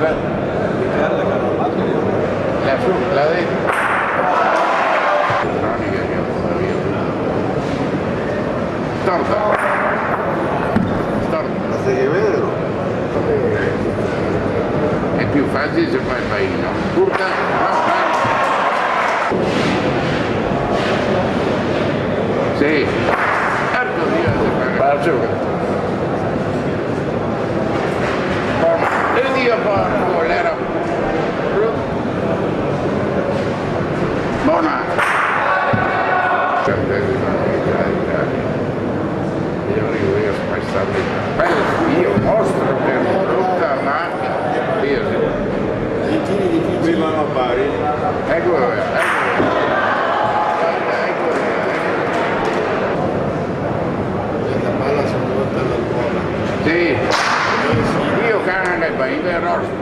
La frutta, cronica che va via. Storta. Ma sei che vero? È più facile se fai il paino. Curta, sì. Certo Dio se fa. E Dio porco, l'era. Buona. Io arrivo a spassarmi. Io mostro che è brutta macchina. Io sì. Qui vanno a Bari. Ecco. La palla sono volta alla buona. Sì. Io Canada e Bahia e Rosso.